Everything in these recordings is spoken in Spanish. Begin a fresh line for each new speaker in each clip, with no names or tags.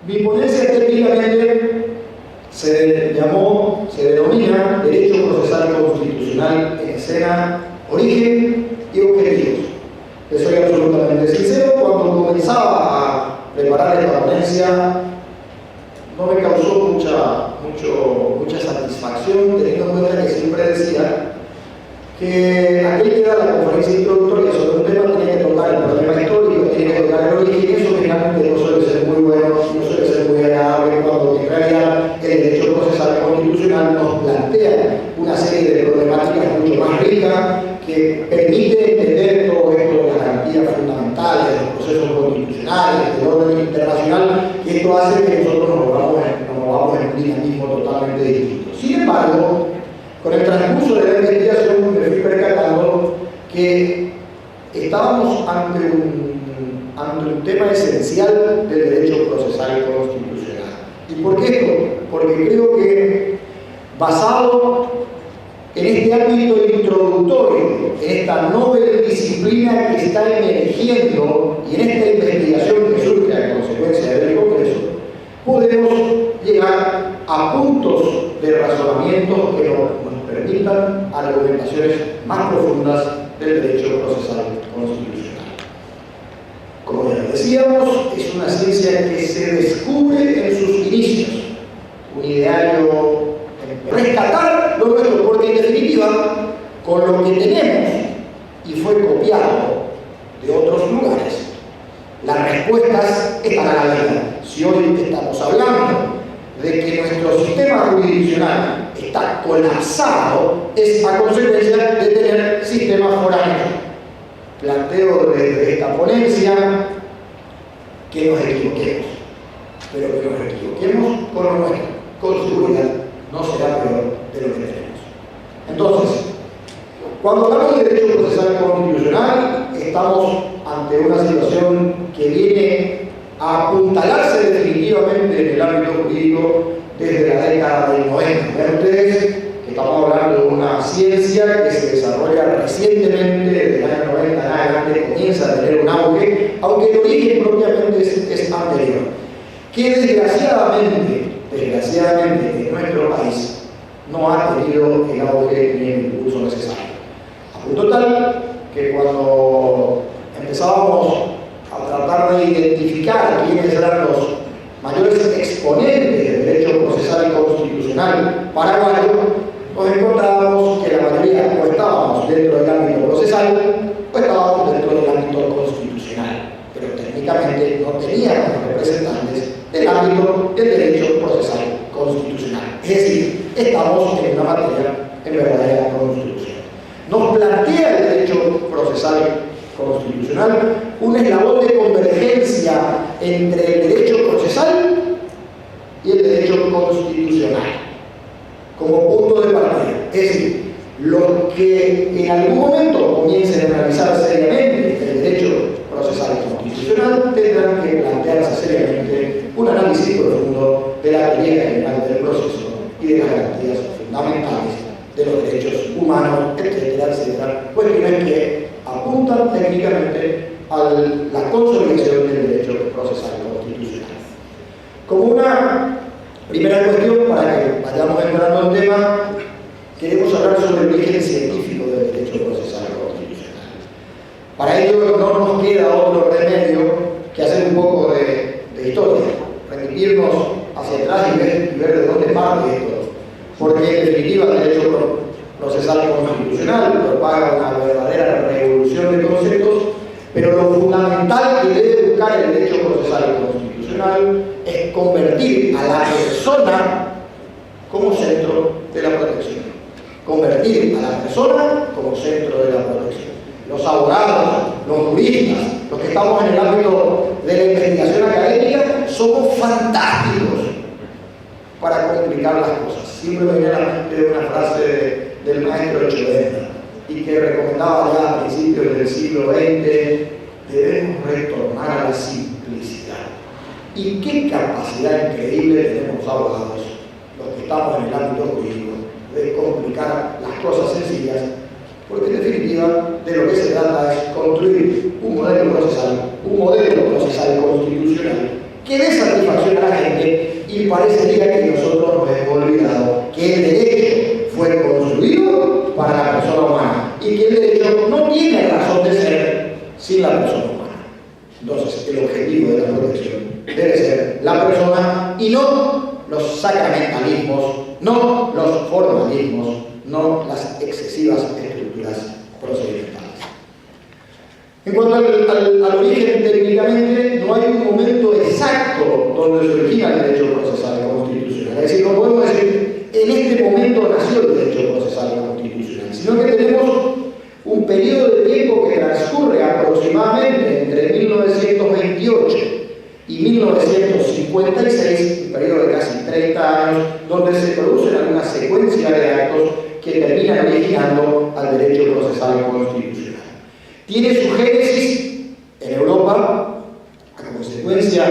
Mi ponencia técnicamente se denomina Derecho Procesal Constitucional en Escena, Origen y Objetivos. Les soy absolutamente sincero, cuando comenzaba a preparar esta ponencia no me causó mucha satisfacción, teniendo en cuenta que siempre decía que aquel que da la conferencia introductoria sobre un tema tenía que tocar el problema histórico, tenía que tocar el origen, y eso finalmente no suele ser muy bueno, no suele ser muy agradable, cuando en realidad el derecho procesal constitucional nos plantea una serie de problemáticas mucho más ricas que permite entender todo esto de las garantías fundamentales, de los procesos constitucionales, del orden internacional, y esto hace que nosotros nos movamos en un dinamismo totalmente distinto. Sin embargo, con el transcurso de la investigación me fui percatando que estábamos ante un tema esencial del derecho procesal constitucional. ¿Y por qué esto? Porque creo que basado en este ámbito introductorio, en esta novel disciplina que está emergiendo y en esta investigación que surge a consecuencia del Congreso, podemos llegar a puntos de razonamiento que nos permitan argumentaciones más profundas del derecho procesal constitucional. Como ya decíamos, es una ciencia que se descubre en sus inicios, un ideario rescatar lo nuestro, porque en definitiva, con lo que tenemos y fue copiado de otros lugares, las respuestas están a la vista. Si hoy estamos hablando de que nuestro sistema jurisdiccional está colapsado, es a consecuencia de tener sistemas foráneos. Planteo desde esta ponencia que nos equivoquemos, pero que nos equivoquemos con lo nuestro, con seguridad no será peor de lo que tenemos. Entonces, cuando hablamos de derecho procesal constitucional, estamos ante una situación que viene a apuntalarse definitivamente en el ámbito jurídico desde la década del 90. Vean ustedes que estamos hablando de una ciencia que se desarrolla recientemente, desde el año 90 en adelante, comienza a tener un auge, aunque el origen propiamente es anterior, que desgraciadamente en nuestro país no ha tenido el auge ni el impulso necesario. A punto tal que cuando empezábamos a tratar de identificar quiénes eran los mayores exponentes del derecho procesal constitucional paraguayo, nos encontrábamos que la mayoría o estábamos dentro del ámbito procesal o estábamos dentro del ámbito constitucional, pero técnicamente no teníamos representantes del ámbito del derecho procesal constitucional. Es decir, estamos en una materia en verdadera construcción. Nos plantea el derecho procesal constitucional un eslabón de convergencia entre el derecho procesal y el derecho constitucional como punto de partida. Es decir, los que en algún momento comiencen a analizar seriamente el derecho procesal constitucional tendrán que plantearse seriamente un análisis profundo de la teoría general del proceso y de las garantías fundamentales de los derechos humanos, etcétera, etcétera, cuestiones que apuntan técnicamente a la consolidación del derecho procesal constitucional. Como una primera cuestión, para que vayamos entrando en tema, queremos hablar sobre el origen científico del derecho procesal constitucional. Para ello no nos queda otro remedio que hacer un poco de historia, remitirnos hacia atrás y ver de dónde parte esto, porque en definitiva el derecho procesal constitucional propaga una verdadera revolución de conceptos, pero lo fundamental que debe buscar el derecho procesal constitucional es convertir a la persona como centro de la protección. Convertir a la persona como centro de la protección. Los abogados, los juristas, los que estamos en el ámbito de la investigación académica, somos fantásticos para complicar las cosas. Siempre me viene a la mente una frase del maestro Echeverría y que recomendaba ya a principios del siglo XX: debemos retornar a la simplicidad. Y qué capacidad increíble tenemos los abogados, los que estamos en el ámbito jurídico, de complicar las cosas sencillas, porque en definitiva de lo que se trata es construir un modelo procesal constitucional que dé satisfacción a la gente, y parecería que nosotros nos hemos olvidado que el derecho fue construido para la persona humana y que el derecho no tiene razón de ser sin la persona humana. Entonces, el objetivo de la protección debe ser la persona y no los sacramentalismos, no los formalismos, no las excesivas estructuras procedimentales. En cuanto al origen, técnicamente no hay un momento exacto donde se origina el derecho procesal constitucional. Es decir, no podemos decir en este momento nació el derecho procesal constitucional, sino que tenemos un periodo de tiempo que transcurre aproximadamente entre 1928 y 1956, un periodo de casi 30 años, donde se producen alguna secuencia de actos que terminan originando al derecho procesal constitucional. Tiene su génesis en Europa a consecuencia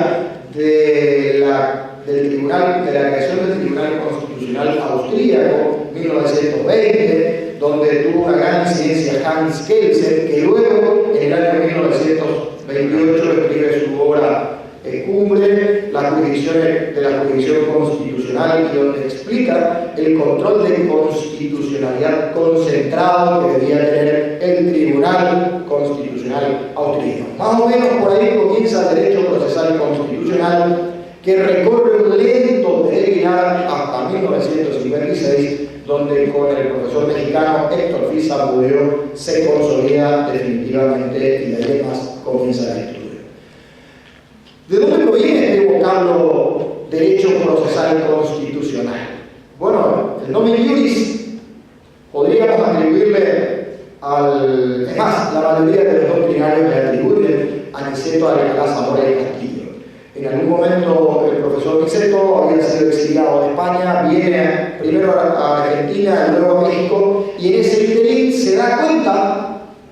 de la creación del Tribunal Constitucional Austríaco, 1920, donde tuvo una gran incidencia Hans Kelsen, que luego, en el año 1928, escribe su obra Cumbre, la jurisdicción constitucional, y donde explica el control de constitucionalidad concentrado que debía tener el Tribunal Constitucional Austríaco. Más o menos por ahí comienza el derecho procesal constitucional, que recorre un lento peregrinar hasta 1956, donde con el profesor mexicano Héctor Fils-Zamudio se consolida definitivamente, y de ahí más comienza el estudio. ¿De dónde proviene este vocablo derecho procesal constitucional? Bueno, el nomen iuris podríamos atribuirle al... Es más, la mayoría de los doctrinarios le atribuyen a Niceto Alcalá Zamora y Castillo. En algún momento el profesor Niceto había sido exiliado de España, viene primero a Argentina y luego a México, y en ese interín se da cuenta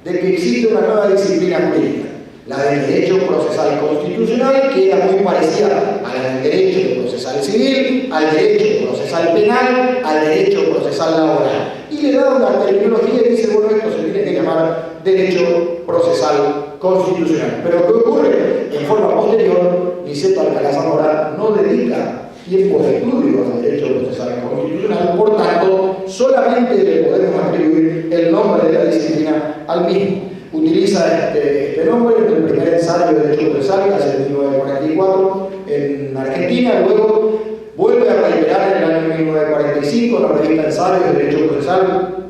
de que existe una nueva disciplina jurídica, la del derecho procesal constitucional, que era muy parecida al derecho procesal civil, al derecho procesal penal, al derecho procesal laboral. Y le da una terminología y dice, bueno, esto se tiene que llamar derecho procesal constitucional. Pero ¿qué ocurre? En forma posterior, Niceto Alcalá Zamora no dedica tiempo de estudio al derecho procesal constitucional, por tanto, solamente le podemos atribuir el nombre de la disciplina al mismo. Utiliza este nombre en el primer ensayo de derecho procesal, que hace en 1944 en Argentina, luego vuelve a reiterar en el año 1945 la revista Ensayos de Derecho Procesal,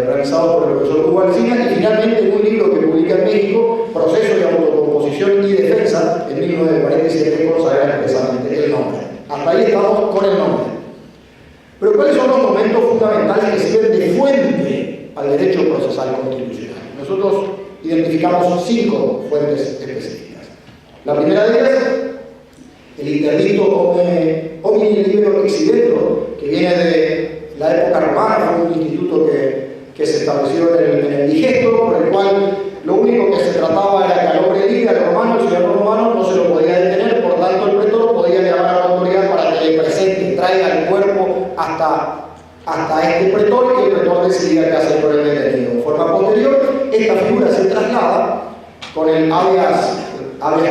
realizado por el profesor Hugo Alsina, y finalmente en un libro que publica en México, Proceso de Autocomposición y Defensa, en 1947, consagra expresamente el nombre. Hasta ahí estamos con el nombre. Pero ¿cuáles son los momentos fundamentales que sirven de fuente al derecho procesal constitucional? Nosotros identificamos 5 fuentes específicas. La primera de ellas, el interdicto homini libero exhibendo, que viene de la época romana, fue un instituto que se estableció en el digesto, por el cual lo único que se trataba era que al hombre libre, al romano, el ciudadano romano, no se lo podía detener, por tanto el pretor podía llamar a la autoridad para que le presente, traiga el cuerpo hasta este pretor, y el pretor decidía qué hacer con el detenido. De forma posterior, esta figura se traslada con el habeas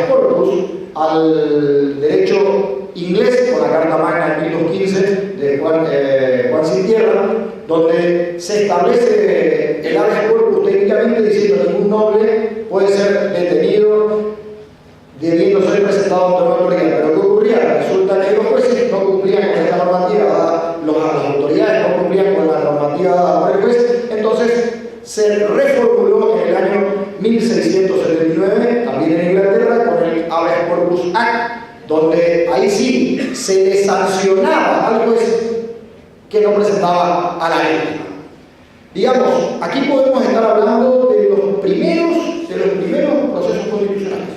corpus al derecho inglés, con la Carta Magna de 1215 de Juan Sin Tierra, donde se establece el habeas corpus técnicamente diciendo que ningún noble puede ser detenido debiendo ser presentado ante una autoridad. Pero ¿qué ocurría? Resulta que los jueces no cumplían con esta normativa dada, las autoridades no cumplían con la normativa dada por el juez, entonces se reformuló en el año 1679, también en Inglaterra, con el Habeas Corpus Act, donde ahí sí se le sancionaba al juez que no presentaba a la víctima. Digamos, aquí podemos estar hablando de los primeros procesos constitucionales.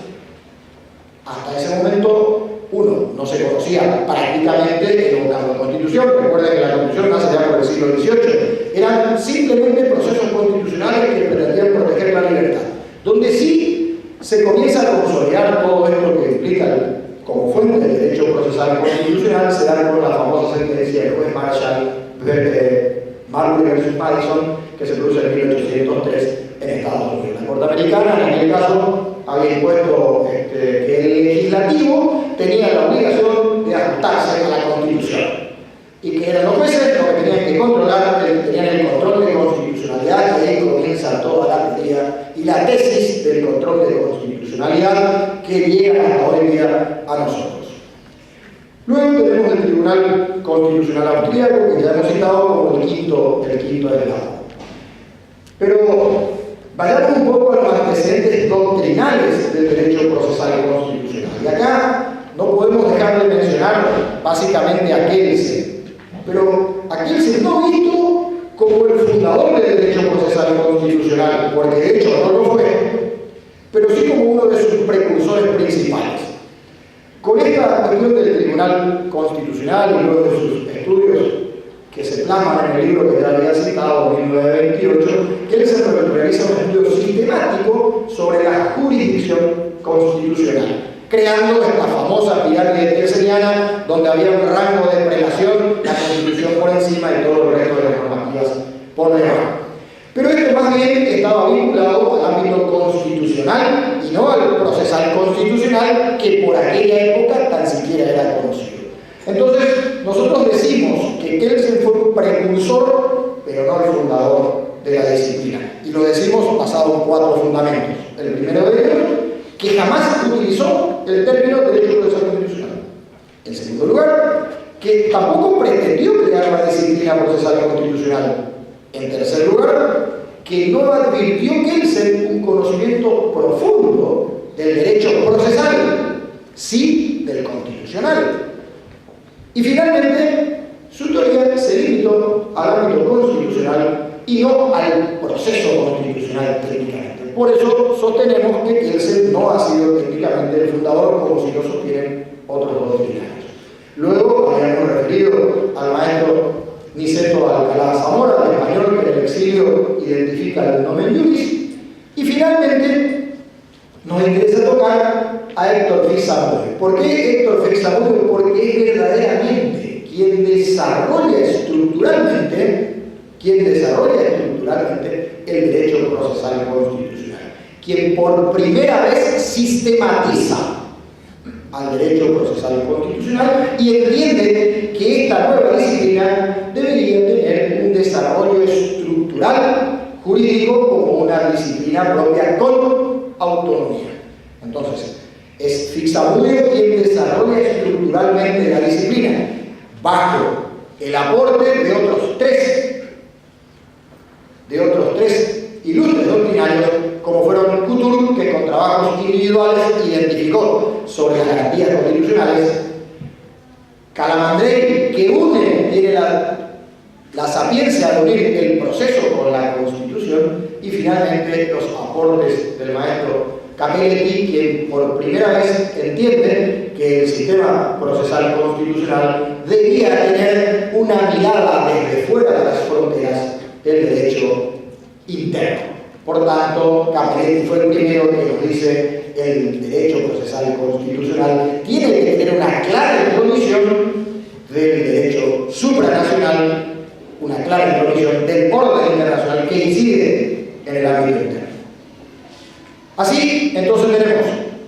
Hasta ese momento, uno, no se conocía prácticamente el vocablo de constitución. Recuerden que la constitución nace ya por el siglo XVIII. Eran simplemente procesos constitucionales que pretendían proteger la libertad. Donde sí se comienza a consolidar todo esto que implica como fuente del derecho procesal constitucional, se da con la famosa sentencia del juez Marshall, Marbury vs. Madison, que se produce en 1803 en Estados Unidos. La Corte Americana, en aquel caso, había impuesto que el legislativo tenían la obligación de ajustarse a la Constitución. Y que eran los jueces los que tenían que controlar, que tenían el control de constitucionalidad, y ahí comienza toda la teoría y la tesis del control de constitucionalidad que llega hasta hoy día a nosotros. Luego tenemos el Tribunal Constitucional Austríaco, que ya hemos citado como el quinto delegado. Pero vayamos un poco a los antecedentes doctrinales del derecho procesal constitucional. Y acá no podemos dejar de mencionar básicamente a Kelsen, pero a Kelsen no visto como el fundador del derecho procesal constitucional, porque de hecho no lo fue, pero sí como uno de sus precursores principales. Con esta cuestión del Tribunal Constitucional y luego de sus estudios que se plasman en el libro que ya había citado en 1928, Kelsen realiza un estudio sistemático sobre la jurisdicción constitucional, creando esta famosa pirámide kelseniana donde había un rango de prelación, la Constitución por encima y todo el resto de las normativas por debajo. Pero esto más bien estaba vinculado al ámbito constitucional y no al procesal constitucional, que por aquella época tan siquiera era conocido. Entonces, nosotros decimos que Kelsen fue un precursor, pero no el fundador de la disciplina. Y lo decimos basado en 4 fundamentos. El primero de ellos, que jamás utilizó el término derecho procesal constitucional. En segundo lugar, que tampoco pretendió crear la disciplina procesal constitucional. En tercer lugar, que no advirtió Kelsen un conocimiento profundo del derecho procesal, sí del constitucional. Y finalmente, su teoría se limitó al ámbito constitucional y no al proceso constitucional técnicamente. Por eso sostenemos que Kelsen no ha sido técnicamente el fundador, como si lo sostienen otros doctrinarios. Luego habíamos referido al maestro Niceto Alcalá Zamora, el español que en el exilio identifica el nomen juris. Y finalmente nos interesa tocar a Héctor Fix-Amudio. ¿Por qué Héctor Fix-Amudio? Porque es verdaderamente quien desarrolla estructuralmente el derecho procesal constitucional, quien por primera vez sistematiza al derecho procesal constitucional y entiende que esta nueva disciplina debería tener un desarrollo estructural jurídico como una disciplina propia con autonomía. Entonces, es Fix-Amudio quien desarrolla estructuralmente la disciplina bajo el aporte de otros tres ilustres doctrinarios, como fueron Couture, que con trabajos individuales identificó sobre las garantías constitucionales, Calamandrei, que tiene la sapiencia de unir el proceso con la Constitución, y finalmente los aportes del maestro Capelletti, quien por primera vez entiende que el sistema procesal constitucional debía tener una mirada desde fuera de las fronteras del derecho interno. Por tanto, Capelletti fue el primero que nos dice el derecho procesal constitucional tiene que tener una clara intromisión del derecho supranacional, una clara intromisión del orden internacional que incide en el ámbito interno. Así, entonces tenemos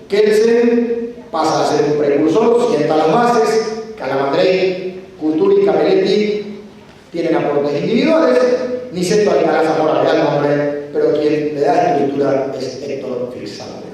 Kelsen pasa a ser un precursor, sienta las bases, Calamandrei, Couture y Capelletti tienen aportes individuales, Niceto Alcalá Zamora le da el nombre, pero quien le da estructura es Héctor Fix-Amudio.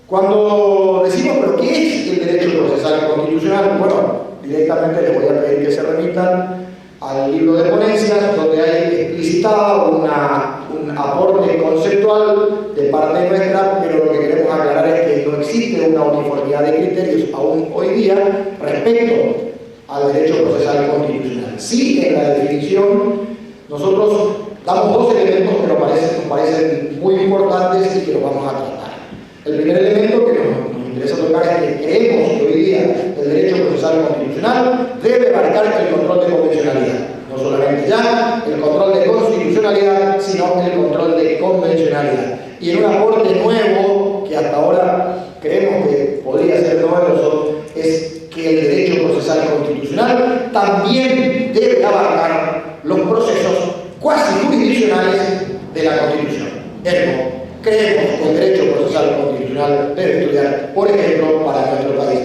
Cuando decimos, ¿pero qué es el derecho procesal constitucional? Bueno, directamente les voy a pedir que se remitan al libro de ponencias, donde hay explicitado un aporte conceptual de parte nuestra, pero lo que queremos aclarar es que no existe una uniformidad de criterios aún hoy día respecto al derecho procesal constitucional. Sí, en la definición, nosotros damos 2 elementos que nos parecen muy importantes y que los vamos a tratar. El primer elemento que nos interesa tocar es que creemos que hoy día el derecho procesal constitucional debe abarcar el control de convencionalidad. No solamente ya el control de constitucionalidad, sino el control de convencionalidad. Y en un aporte nuevo, que hasta ahora creemos que podría ser novedoso, es que el derecho procesal constitucional también debe abarcar los procesos cuasi jurisdiccionales de la Constitución. Ergo, creemos que el derecho procesal constitucional constitucional debe estudiar, por ejemplo, para nuestro país,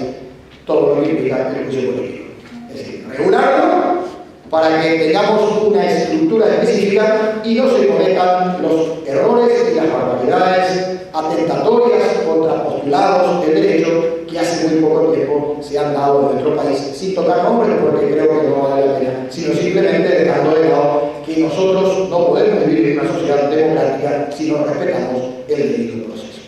todo lo que implica el juicio político. Es decir, regularlo para que tengamos una estructura específica y no se cometan los errores y las barbaridades atentatorias contra postulados del derecho que hace muy poco tiempo se han dado en nuestro país, sin tocar nombres porque creo que no vale la pena, sino simplemente dejando de lado que nosotros no podemos vivir en una sociedad democrática si no respetamos el debido proceso.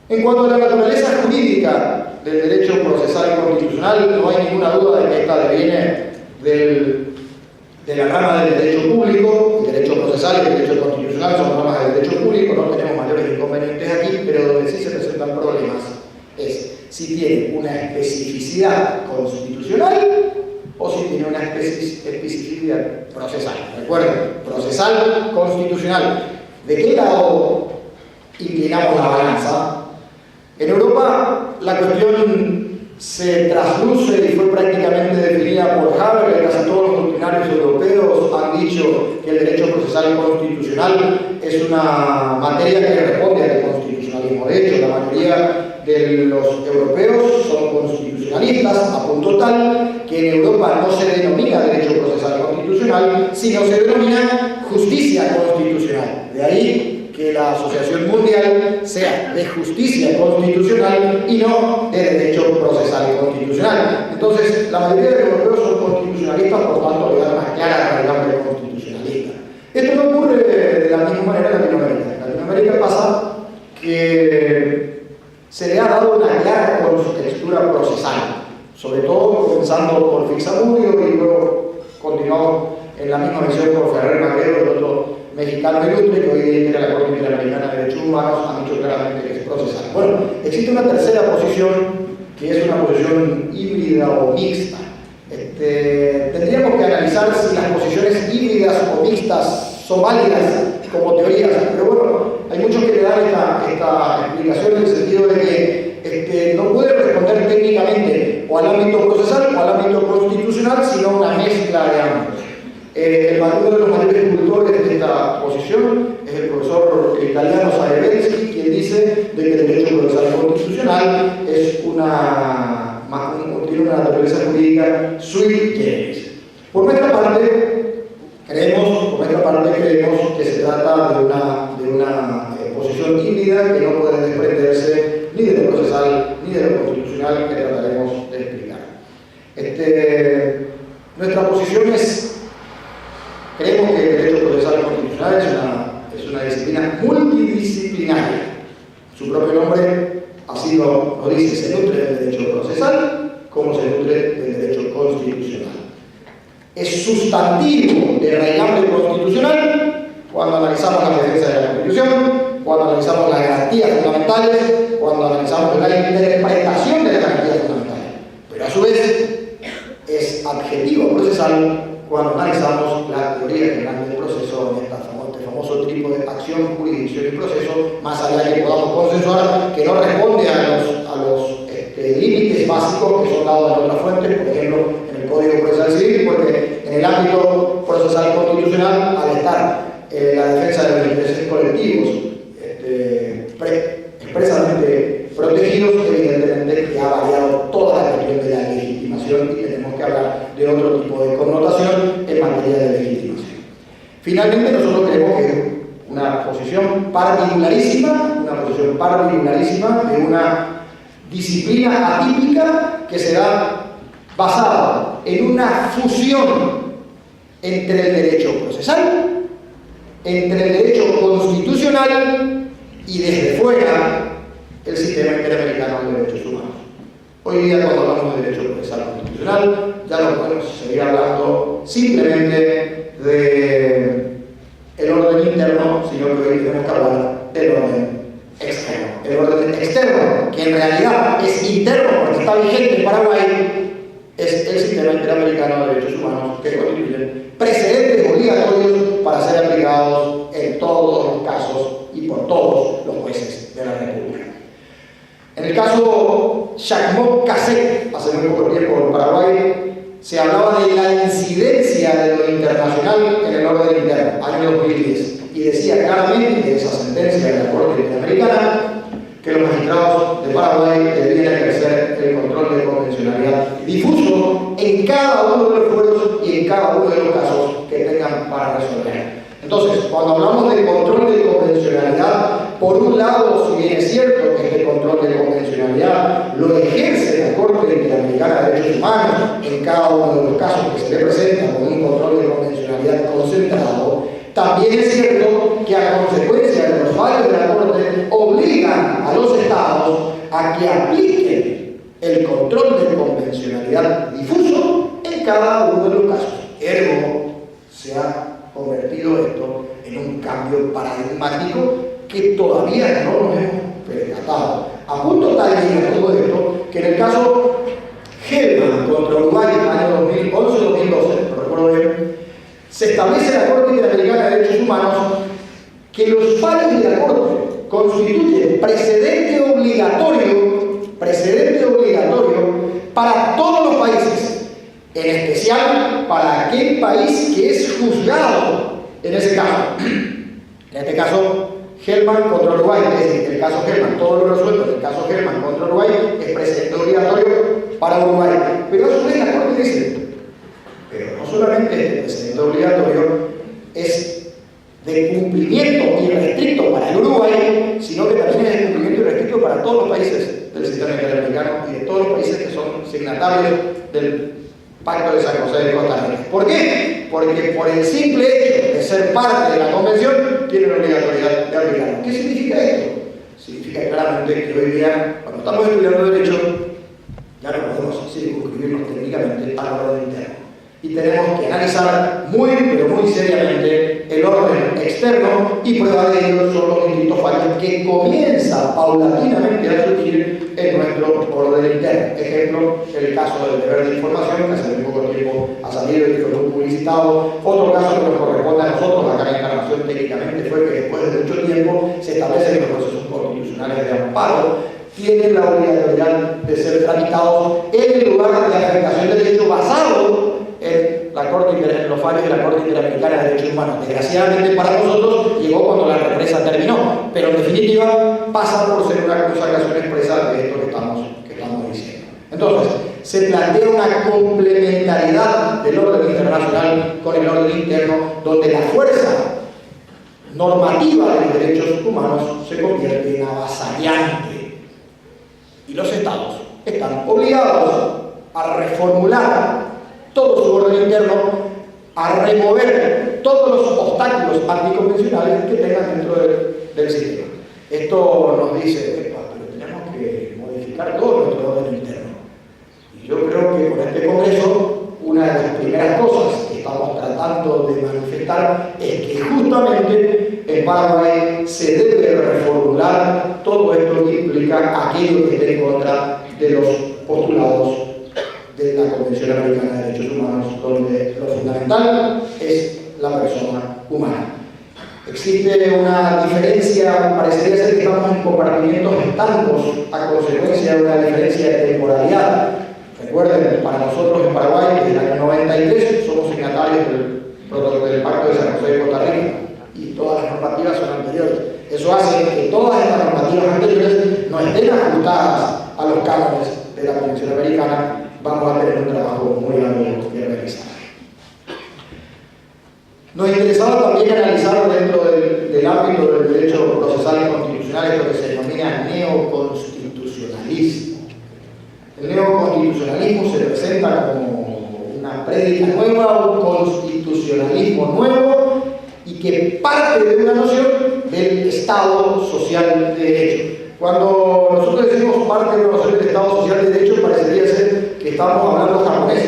En cuanto a la naturaleza jurídica del derecho procesal constitucional, no hay ninguna duda de que esta deviene de la rama del derecho público. El derecho procesal y el derecho constitucional son ramas del derecho público, no tenemos mayores inconvenientes aquí, pero donde sí se presentan problemas es si tiene una especificidad constitucional o si tiene una especificidad procesal. Recuerden, procesal, constitucional. ¿De qué lado inclinamos la balanza? En Europa la cuestión se trasluce y fue prácticamente definida por Haber, casi todos los doctrinarios europeos han dicho que el derecho procesal constitucional es una materia que responde al constitucionalismo. De hecho, la mayoría de los europeos son constitucionalistas, a punto tal que en Europa no se denomina derecho procesal constitucional, sino se denomina justicia constitucional. De ahí que la Asociación Mundial sea de justicia constitucional y no de derecho procesal constitucional. Entonces, la mayoría de los europeos son constitucionalistas, por tanto, le dan una clara raigambre constitucionalista. Esto no ocurre de la misma manera en Latinoamérica. En Latinoamérica pasa que se le ha dado una clara contextura procesal, sobre todo comenzando por Fixamudio y luego continuamos en la misma visión por Ferrer Maquero, el otro mexicano ilustre que hoy día integra la Corte Interamericana de Derechos Humanos, han dicho claramente que es procesal. Bueno, existe una tercera posición que es una posición híbrida o mixta. Tendríamos que analizar si las posiciones híbridas o mixtas son válidas como teorías, pero bueno, hay muchos que le dan esta explicación en el sentido de que no puede responder técnicamente o al ámbito procesal o al ámbito constitucional, sino una mezcla de ambos. Uno de los mayores cultores de esta posición es el profesor italiano Saevensky, quien dice de que el derecho procesal constitucional es tiene una naturaleza jurídica sui generis. Por nuestra parte, creemos que se trata de una posición híbrida que no puede desprenderse ni de lo procesal ni de lo constitucional, que trataremos de explicar. Nuestra posición es: creemos que el derecho procesal constitucional es una disciplina multidisciplinaria. Su propio nombre así lo dice, se nutre del derecho procesal como se nutre del derecho constitucional. Es sustantivo de raigambre constitucional cuando analizamos la defensa de la Constitución, cuando analizamos las garantías fundamentales, cuando analizamos la interpretación de las garantías fundamentales. Pero a su vez es adjetivo procesal cuando analizamos la teoría general del proceso, en este famoso tipo de acción, jurisdicción y proceso, más allá de que podamos consensuar que no responde a los límites básicos que son dados en otras fuentes, por ejemplo, en el Código Procesal Civil, porque en el ámbito procesal constitucional, al estar la defensa de los intereses colectivos expresamente protegidos, evidentemente que ha variado toda la cuestión de la legitimación y tenemos que hablar de otro tipo de connotación en materia de legitimación. Finalmente, nosotros creemos que es una posición particularísima de una disciplina atípica que se da basada en una fusión entre el derecho procesal, entre el derecho constitucional y desde fuera el sistema interamericano de derechos humanos. Hoy día, cuando hablamos de derecho procesal constitucional, ya no podemos seguir hablando simplemente del orden interno, sino que hoy tenemos que hablar del orden externo. El orden externo, que en realidad es interno porque está vigente en Paraguay, es el sistema interamericano de derechos humanos, que constituyen precedentes obligatorios para ser aplicados en todos los casos y por todos los jueces de la República. En el caso Jacquemot Cassette, hace muy poco tiempo en Paraguay, se hablaba de la incidencia de lo internacional en el orden interno, año 2010. y decía claramente esa sentencia de la Corte Interamericana que los magistrados de Paraguay debían ejercer el control de convencionalidad difuso en cada uno de los fueros y en cada uno de los casos que tengan para resolver. Entonces, cuando hablamos de control de convencionalidad, por un lado, si bien es cierto que este control de convencionalidad lo ejerce la Corte Interamericana de Derechos Humanos en cada uno de los casos que se le presenta con un control de convencionalidad concentrado, también es cierto que a consecuencia de los fallos de la Corte obligan a los Estados a que apliquen el control de convencionalidad difuso en cada uno de los casos. Ergo, se ha convertido esto en un cambio paradigmático que todavía no nos hemos percatado. A punto tal llega todo esto que en el caso Hellman contra Uruguay, año 2011-2012, lo recuerdo bien, se establece en la Corte Interamericana de Derechos Humanos que los fallos de la Corte constituyen precedente obligatorio para todos los países, en especial para aquel país que es juzgado en ese caso. En este caso, Hellman contra Uruguay, es decir, el caso Hellman, todo lo resuelto en el caso Hellman contra Uruguay es precedente obligatorio para Uruguay. Pero a su vez la Corte dice, pero no solamente este precedente obligatorio es de cumplimiento irrestricto para el Uruguay, sino que también es de cumplimiento irrestricto para todos los países del sistema interamericano y de todos los países que son signatarios del Pacto de San José de Costa Rica. ¿Por qué? Porque por el simple hecho de ser parte de la convención tienen la obligatoriedad de aplicarlo. ¿Qué significa esto? Significa claramente que hoy día, cuando estamos estudiando derecho, ya no podemos circunscribirnos técnicamente al orden interno. Y tenemos que analizar muy, pero muy seriamente el orden externo, y prueba de ello son los distintos fallos que comienzan paulatinamente a surgir en nuestro orden interno. Ejemplo, el caso del deber de información, que hace muy poco tiempo ha salido y que fue muy publicitado. Otro caso que nos corresponde a nosotros, acá en la Encarnación, técnicamente fue que después de mucho tiempo se establecen los procesos constitucionales de amparo, tienen la obligatoriedad de ser tramitados en el lugar de afectación de derecho basado en los fallos de la Corte Interamericana de Derechos Humanos. Desgraciadamente para nosotros llegó cuando la represa terminó, pero en definitiva pasa por ser una consagración expresa de esto que estamos diciendo. Entonces, se plantea una complementariedad del orden internacional con el orden interno, donde la fuerza normativa de los derechos humanos se convierte en avasallante. Y los Estados están obligados a reformular todo su orden interno, a remover todos los obstáculos anticonvencionales que tengan dentro del sistema. Esto nos dice, pero tenemos que modificar todo nuestro orden interno. Y yo creo que con este Congreso, una de las primeras cosas que estamos tratando de manifestar es que justamente en Paraguay se debe reformular todo esto que implica aquello que esté en contra de los postulados de la Convención Americana de Derechos Humanos, donde lo fundamental es la persona humana. Existe una diferencia, parecería ser que estamos en compartimientos estancos a consecuencia de una diferencia de temporalidad. Recuerden, para nosotros en Paraguay, desde el año 93, somos signatarios del Pacto de San José de Costa Rica y todas las normativas son anteriores. Eso hace que todas estas normativas anteriores no estén ajustadas a los cánones de la Convención Americana. Vamos a tener un trabajo muy largo que realizar. Nos interesaba también analizar dentro del ámbito del derecho procesal y constitucional lo que se denomina neoconstitucionalismo. El neoconstitucionalismo se presenta como una prédica nueva, un constitucionalismo nuevo y que parte de una noción del Estado social de derecho. Cuando nosotros decimos parte de una noción del Estado social de derecho, parecería ser que estamos hablando japonés,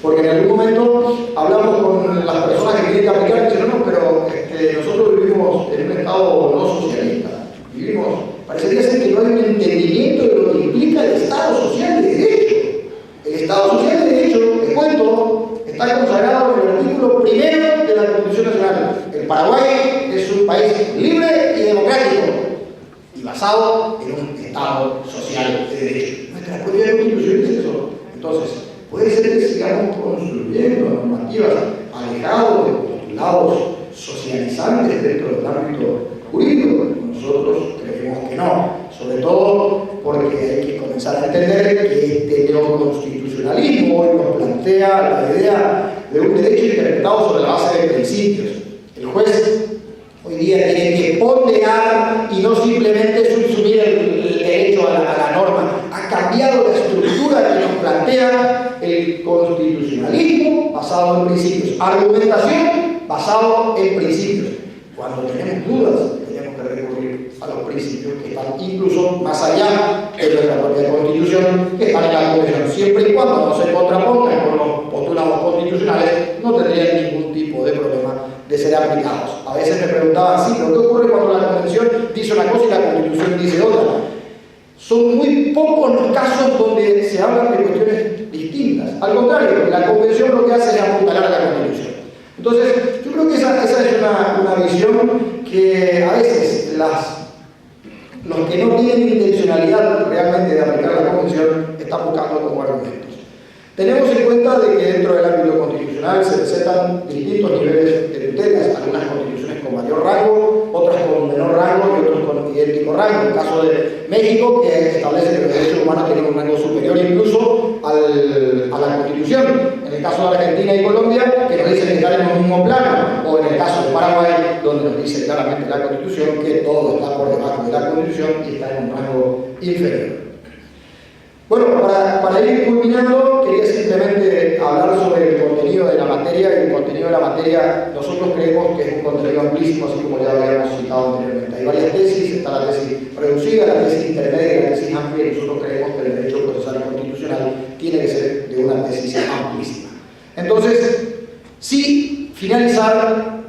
porque en algún momento hablamos con las personas que tienen que aplicar y dicen, no, pero nosotros vivimos en un Estado no socialista. Parecería ser que no hay un entendimiento de lo que implica el Estado social de derecho. El Estado social de derecho, les cuento, está consagrado en el artículo 1 de la Constitución Nacional. El Paraguay es un país libre y democrático y basado en un Estado social de derecho. Nuestra propia Constitución dice eso. Entonces, puede ser que sigamos construyendo normativas alejados de postulados socializantes dentro del ámbito jurídico? Nosotros creemos que no, sobre todo porque hay que comenzar a entender que este neoconstitucionalismo hoy nos plantea la idea de un derecho interpretado sobre la base de principios. El juez hoy día tiene que ponderar y no simplemente subsumir el derecho a la norma. Ha cambiado la estructura que nos plantea el constitucionalismo basado en principios, argumentación basado en principios. Cuando tenemos dudas, tenemos que recurrir a los principios que están incluso más allá de nuestra propia Constitución, que están en la Convención. Siempre y cuando no se contrapongan con los postulados constitucionales, no tendrían ningún tipo de problema de ser aplicados. A veces me preguntaban, sí, pero ¿qué ocurre cuando la Convención dice una cosa y la Constitución dice otra? Son muy pocos los casos donde se hablan de cuestiones distintas. Al contrario, la Convención lo que hace es apuntalar a la Constitución. Entonces, yo creo que esa es una visión que a veces los que no tienen intencionalidad realmente de aplicar la Convención están buscando como argumentos. Tenemos en cuenta de que dentro del ámbito constitucional se presentan distintos niveles de tutelas, algunas constituciones con mayor rango, otras con menor rango y otros con idéntico rango. En el caso de México, que establece que los derechos humanos tienen un rango superior incluso a la Constitución. En el caso de Argentina y Colombia, que nos dicen que están en el mismo plano, o en el caso de Paraguay, donde nos dice claramente la Constitución que todo está por debajo de la Constitución y está en un rango inferior. Bueno, para ir culminando, quería simplemente hablar sobre el contenido de la materia, y el contenido de la materia nosotros creemos que es un contenido amplísimo, así como ya lo habíamos citado anteriormente. Hay varias tesis, está la tesis reducida, la tesis intermedia y la tesis amplia, y nosotros creemos que el derecho procesal constitucional tiene que ser de una tesis amplísima. Entonces, sí, finalizar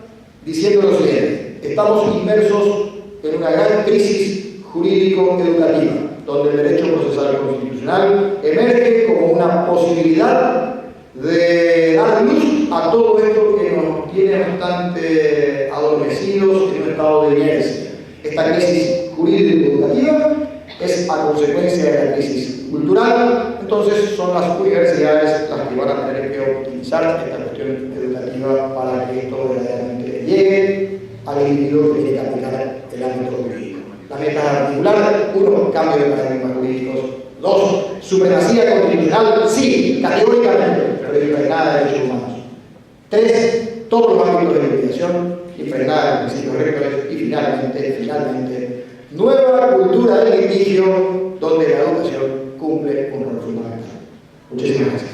diciendo lo siguiente: estamos inmersos en una gran crisis jurídico-educativa, donde el derecho procesal constitucional emerge como una posibilidad de dar luz a todo esto que nos tiene bastante adormecidos en un estado de inercia. Esta crisis jurídico-educativa es a consecuencia de la crisis cultural, entonces son las universidades las que van a tener que optimizar esta cuestión educativa para que esto verdaderamente llegue al individuo que tiene que aplicar el ámbito jurídico. La meta articular: 1, cambio de paradigmas jurídicos; 2, supremacía constitucional, sí, categóricamente, pero impregnada de derechos humanos; 3, todos los ámbitos de investigación, impregnada de principios rectores; y finalmente, nueva cultura del litigio, donde la educación cumple un rol fundamental. Muchísimas gracias.